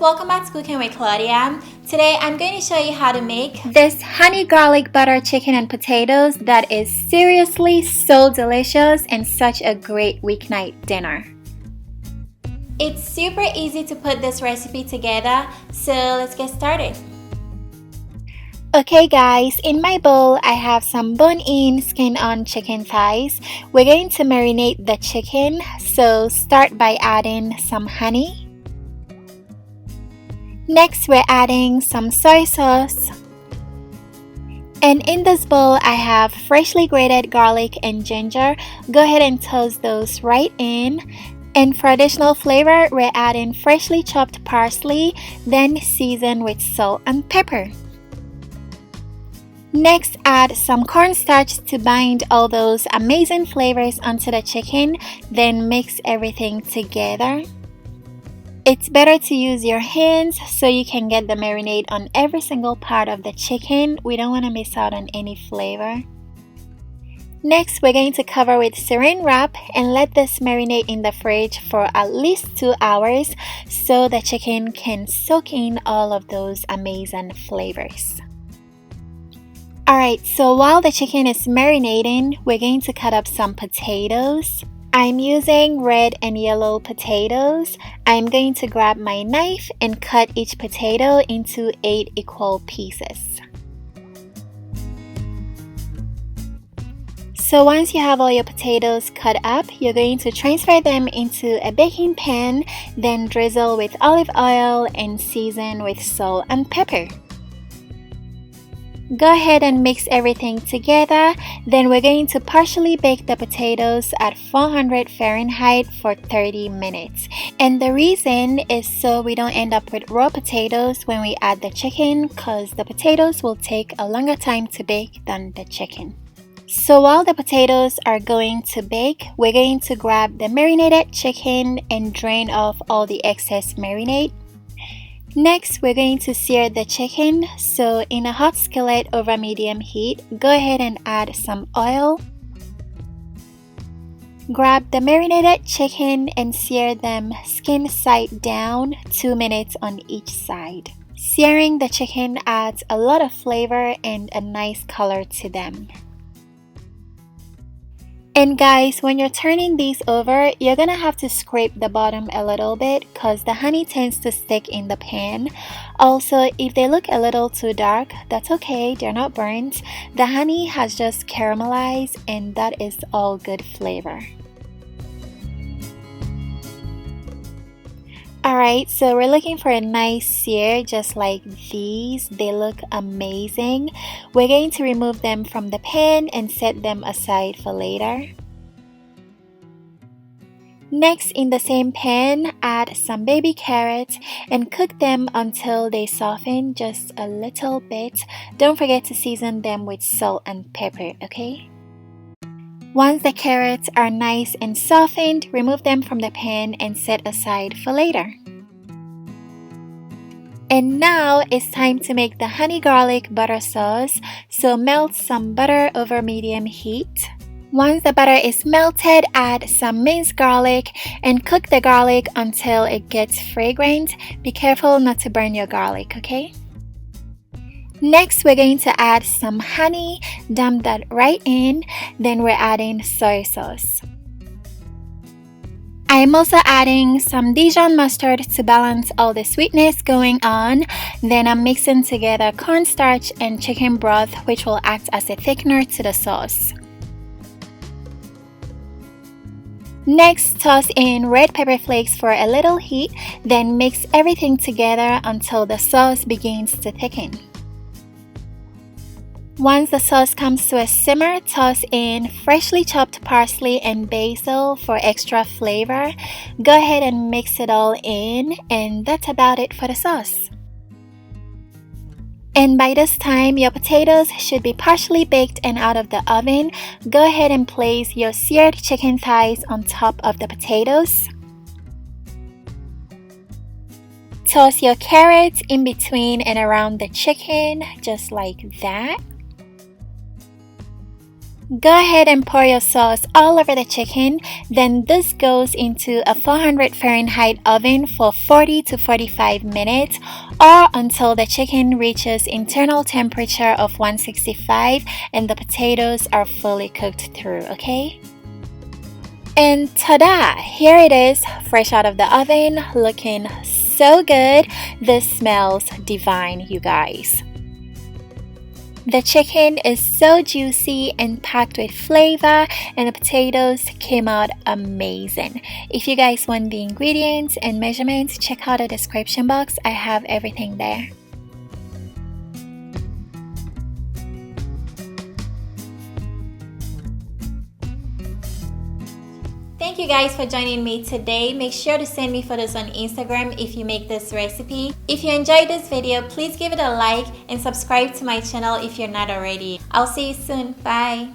welcome back to Cooking with Claudia. Today I'm going to show you how to make this honey garlic butter chicken and potatoes that is seriously so delicious and such a great weeknight dinner. It's super easy to put this recipe together, so let's get started. Okay guys, in my bowl I have some bone-in, skin-on chicken thighs. We're going to marinate the chicken, so start by adding some honey. Next we're adding some soy sauce. And in this bowl I have freshly grated garlic and ginger. Go ahead and toss those right in. And for additional flavor, we're adding freshly chopped parsley, then season with salt and pepper. Next, add some cornstarch to bind all those amazing flavors onto the chicken, then mix everything together. It's better to use your hands so you can get the marinade on every single part of the chicken. We don't want to miss out on any flavor. Next, we're going to cover with saran wrap and let this marinate in the fridge for at least 2 hours so the chicken can soak in all of those amazing flavors. Alright, so while the chicken is marinating, we're going to cut up some potatoes. I'm using red and yellow potatoes. I'm going to grab my knife and cut each potato into 8 equal pieces. So once you have all your potatoes cut up, you're going to transfer them into a baking pan, then drizzle with olive oil and season with salt and pepper. Go ahead and mix everything together. Then we're going to partially bake the potatoes at 400 Fahrenheit for 30 minutes. And the reason is so we don't end up with raw potatoes when we add the chicken, because the potatoes will take a longer time to bake than the chicken. So while the potatoes are going to bake, we're going to grab the marinated chicken and drain off all the excess marinade. Next, we're going to sear the chicken, so in a hot skillet over medium heat, go ahead and add some oil. Grab the marinated chicken and sear them skin side down, 2 minutes on each side. Searing the chicken adds a lot of flavor and a nice color to them. And guys, when you're turning these over, you're gonna have to scrape the bottom a little bit because the honey tends to stick in the pan. Also, if they look a little too dark, that's okay, they're not burnt. The honey has just caramelized and that is all good flavor. Alright, so we're looking for a nice sear just like these. They look amazing. We're going to remove them from the pan and set them aside for later. Next, in the same pan, add some baby carrots and cook them until they soften just a little bit. Don't forget to season them with salt and pepper, okay? Once the carrots are nice and softened, remove them from the pan and set aside for later. And now it's time to make the honey garlic butter sauce, so melt some butter over medium heat. Once the butter is melted, add some minced garlic and cook the garlic until it gets fragrant. Be careful not to burn your garlic, okay? Next, we're going to add some honey, dump that right in, then we're adding soy sauce. I'm also adding some Dijon mustard to balance all the sweetness going on. Then I'm mixing together cornstarch and chicken broth, which will act as a thickener to the sauce. Next, toss in red pepper flakes for a little heat, then mix everything together until the sauce begins to thicken. Once the sauce comes to a simmer, toss in freshly chopped parsley and basil for extra flavor. Go ahead and mix it all in, and that's about it for the sauce. And by this time, your potatoes should be partially baked and out of the oven. Go ahead and place your seared chicken thighs on top of the potatoes. Toss your carrots in between and around the chicken, just like that. Go ahead and pour your sauce all over the chicken. Then this goes into a 400 Fahrenheit oven for 40 to 45 minutes or until the chicken reaches internal temperature of 165 and the potatoes are fully cooked through, okay? And ta-da! Here it is, fresh out of the oven, looking so good. This smells divine, you guys. The chicken is so juicy and packed with flavor, and the potatoes came out amazing. If you guys want the ingredients and measurements, check out the description box. I have everything there. Thank you guys for joining me today. Make sure to send me photos on Instagram if you make this recipe. If you enjoyed this video, please give it a like and subscribe to my channel if you're not already. I'll see you soon. Bye.